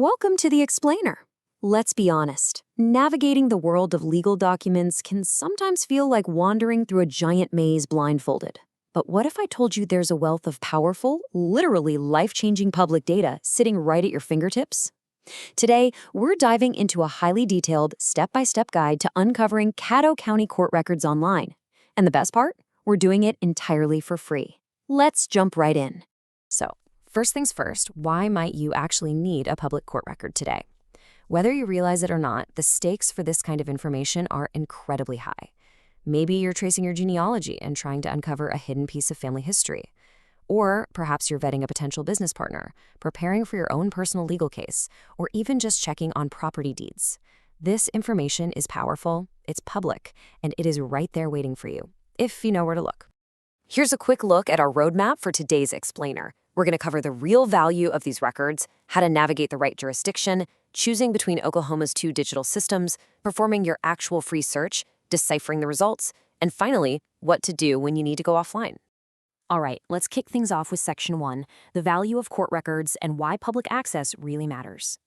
Welcome to the Explainer. Let's be honest, navigating the world of legal documents can sometimes feel like wandering through a giant maze blindfolded. But what if I told you there's a wealth of powerful, literally life-changing public data sitting right at your fingertips? Today, we're diving into a highly detailed, step-by-step guide to uncovering Caddo County court records online. And the best part? We're doing it entirely for free. Let's jump right in. So, first things first, why might you actually need a public court record today? Whether you realize it or not, the stakes for this kind of information are incredibly high. Maybe you're tracing your genealogy and trying to uncover a hidden piece of family history. Or perhaps you're vetting a potential business partner, preparing for your own personal legal case, or even just checking on property deeds. This information is powerful, it's public, and it is right there waiting for you, if you know where to look. Here's a quick look at our roadmap for today's Explainer. We're going to cover the real value of these records, how to navigate the right jurisdiction, choosing between Oklahoma's two digital systems, performing your actual free search, deciphering the results, and finally, what to do when you need to go offline. All right, let's kick things off with Section 1, the value of court records and why public access really matters.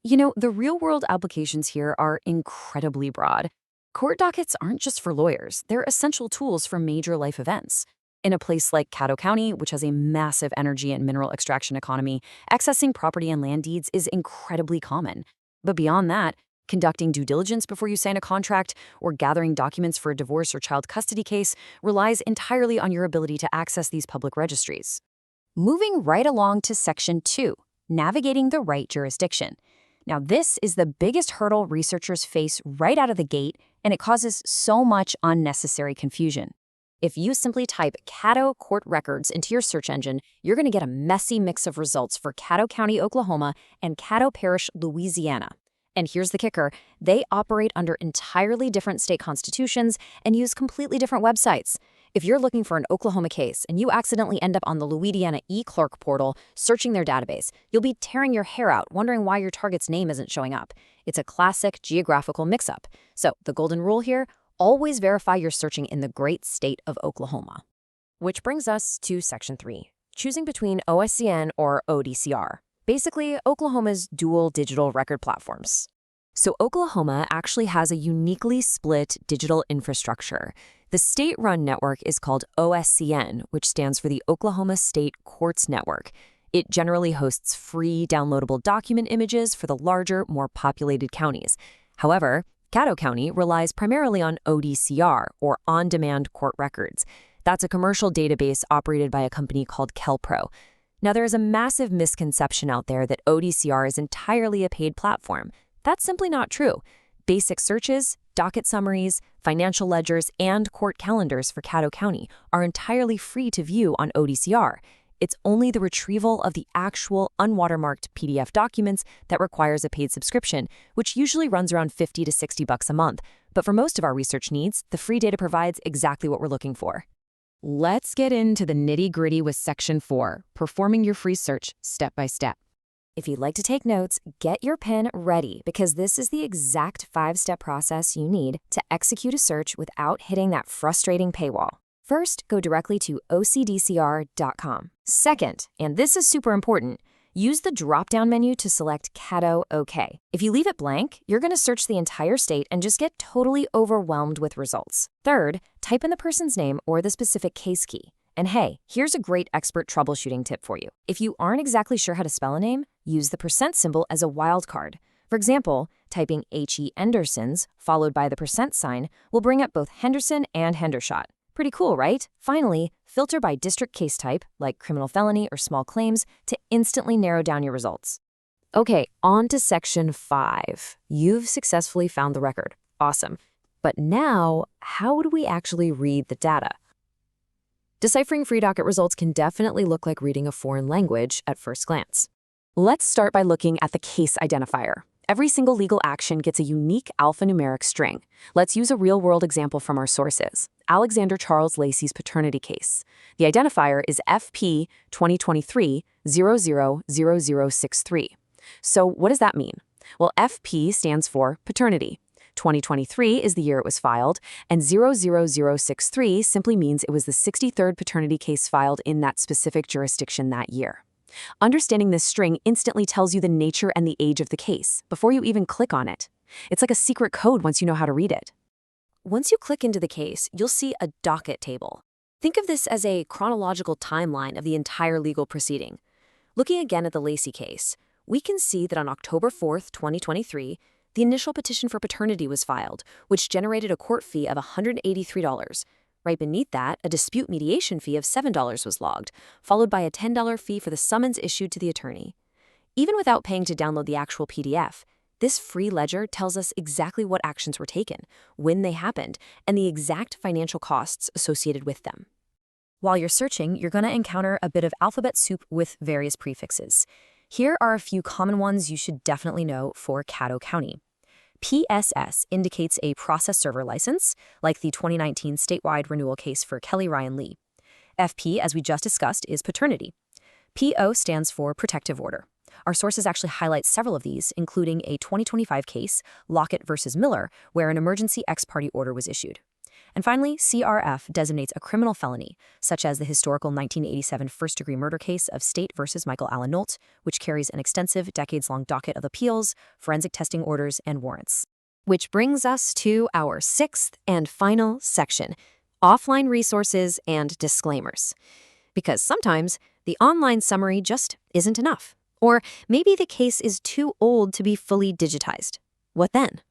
You know, the real-world applications here are incredibly broad. Court dockets aren't just for lawyers, they're essential tools for major life events. In a place like Caddo County, which has a massive energy and mineral extraction economy, accessing property and land deeds is incredibly common. But beyond that, conducting due diligence before you sign a contract or gathering documents for a divorce or child custody case relies entirely on your ability to access these public registries. Moving right along to Section 2, navigating the right jurisdiction. Now, this is the biggest hurdle researchers face right out of the gate, and it causes so much unnecessary confusion. If you simply type Caddo Court Records into your search engine, you're going to get a messy mix of results for Caddo County, Oklahoma, and Caddo Parish, Louisiana. And here's the kicker, they operate under entirely different state constitutions and use completely different websites. If you're looking for an Oklahoma case and you accidentally end up on the Louisiana e-clerk portal searching their database, you'll be tearing your hair out wondering why your target's name isn't showing up. It's a classic geographical mix-up. So the golden rule here, always verify you're searching in the great state of Oklahoma. Which brings us to Section 3, choosing between OSCN or ODCR. Basically, Oklahoma's dual digital record platforms. So Oklahoma actually has a uniquely split digital infrastructure. The state-run network is called OSCN, which stands for the Oklahoma State Courts Network. It generally hosts free downloadable document images for the larger, more populated counties. However, Caddo County relies primarily on ODCR, or On-Demand Court Records. That's a commercial database operated by a company called Kelpro. Now, there is a massive misconception out there that ODCR is entirely a paid platform. That's simply not true. Basic searches, docket summaries, financial ledgers, and court calendars for Caddo County are entirely free to view on ODCR. It's only the retrieval of the actual unwatermarked PDF documents that requires a paid subscription, which usually runs around $50 to $60 a month. But for most of our research needs, the free data provides exactly what we're looking for. Let's get into the nitty-gritty with Section 4, performing your free search step by step. If you'd like to take notes, get your pen ready because this is the exact 5-step process you need to execute a search without hitting that frustrating paywall. First, go directly to ocdcr.com. Second, and this is super important, use the drop-down menu to select Caddo OK. If you leave it blank, you're going to search the entire state and just get totally overwhelmed with results. Third, type in the person's name or the specific case key. And hey, here's a great expert troubleshooting tip for you. If you aren't exactly sure how to spell a name, use the % symbol as a wildcard. For example, typing H.E. Henderson's followed by the % will bring up both Henderson and Hendershot. Pretty cool, right? Finally, filter by district case type, like criminal felony or small claims, to instantly narrow down your results. Okay, on to Section 5. You've successfully found the record. Awesome. But now, how do we actually read the data? Deciphering free docket results can definitely look like reading a foreign language at first glance. Let's start by looking at the case identifier. Every single legal action gets a unique alphanumeric string. Let's use a real-world example from our sources. Alexander Charles Lacey's paternity case. The identifier is FP 2023-000063. So what does that mean? Well, FP stands for paternity. 2023 is the year it was filed, and 00063 simply means it was the 63rd paternity case filed in that specific jurisdiction that year. Understanding this string instantly tells you the nature and the age of the case before you even click on it. It's like a secret code once you know how to read it. Once you click into the case, you'll see a docket table. Think of this as a chronological timeline of the entire legal proceeding. Looking again at the Lacey case, we can see that on October 4th, 2023, the initial petition for paternity was filed, which generated a court fee of $183. Right beneath that, a dispute mediation fee of $7 was logged, followed by a $10 fee for the summons issued to the attorney. Even without paying to download the actual PDF, this free ledger tells us exactly what actions were taken, when they happened, and the exact financial costs associated with them. While you're searching, you're going to encounter a bit of alphabet soup with various prefixes. Here are a few common ones you should definitely know for Caddo County. PSS indicates a process server license, like the 2019 statewide renewal case for Kelly Ryan Lee. FP, as we just discussed, is paternity. PO stands for protective order. Our sources actually highlight several of these, including a 2025 case, Lockett versus Miller, where an emergency ex parte order was issued. And finally, CRF designates a criminal felony, such as the historical 1987 first-degree murder case of State versus Michael Allen Nolt, which carries an extensive, decades-long docket of appeals, forensic testing orders, and warrants. Which brings us to our sixth and final section, offline resources and disclaimers. Because sometimes the online summary just isn't enough. Or maybe the case is too old to be fully digitized. What then?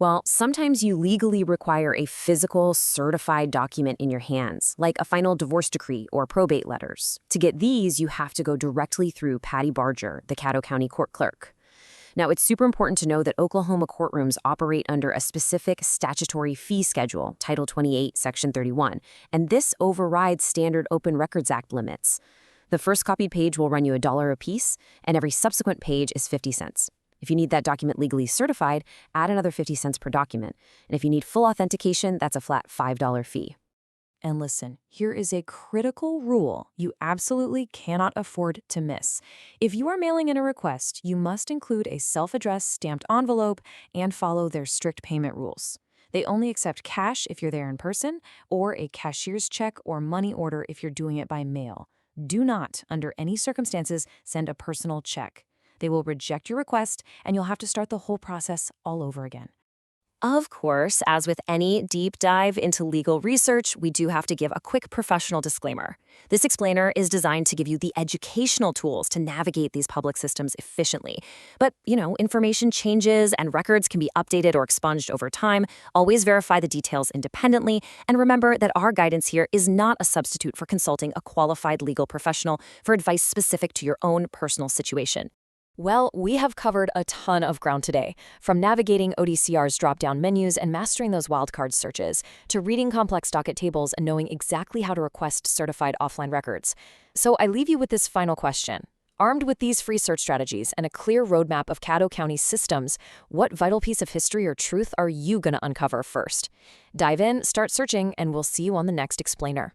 Well, sometimes you legally require a physical, certified document in your hands, like a final divorce decree or probate letters. To get these, you have to go directly through Patty Barger, the Caddo County court clerk. Now, it's super important to know that Oklahoma courtrooms operate under a specific statutory fee schedule, Title 28, Section 31, and this overrides standard Open Records Act limits. The first copied page will run you $1 a piece, and every subsequent page is 50 cents. If you need that document legally certified, add another 50 cents per document. And if you need full authentication, that's a flat $5 fee. And listen, here is a critical rule you absolutely cannot afford to miss. If you are mailing in a request, you must include a self-addressed stamped envelope and follow their strict payment rules. They only accept cash if you're there in person, or a cashier's check or money order if you're doing it by mail. Do not, under any circumstances, send a personal check. They will reject your request, and you'll have to start the whole process all over again. Of course, as with any deep dive into legal research, we do have to give a quick professional disclaimer. This explainer is designed to give you the educational tools to navigate these public systems efficiently. But, information changes and records can be updated or expunged over time. Always verify the details independently. And remember that our guidance here is not a substitute for consulting a qualified legal professional for advice specific to your own personal situation. Well, we have covered a ton of ground today, from navigating ODCR's drop-down menus and mastering those wildcard searches, to reading complex docket tables and knowing exactly how to request certified offline records. So I leave you with this final question. Armed with these free search strategies and a clear roadmap of Caddo County's systems, what vital piece of history or truth are you going to uncover first? Dive in, start searching, and we'll see you on the next explainer.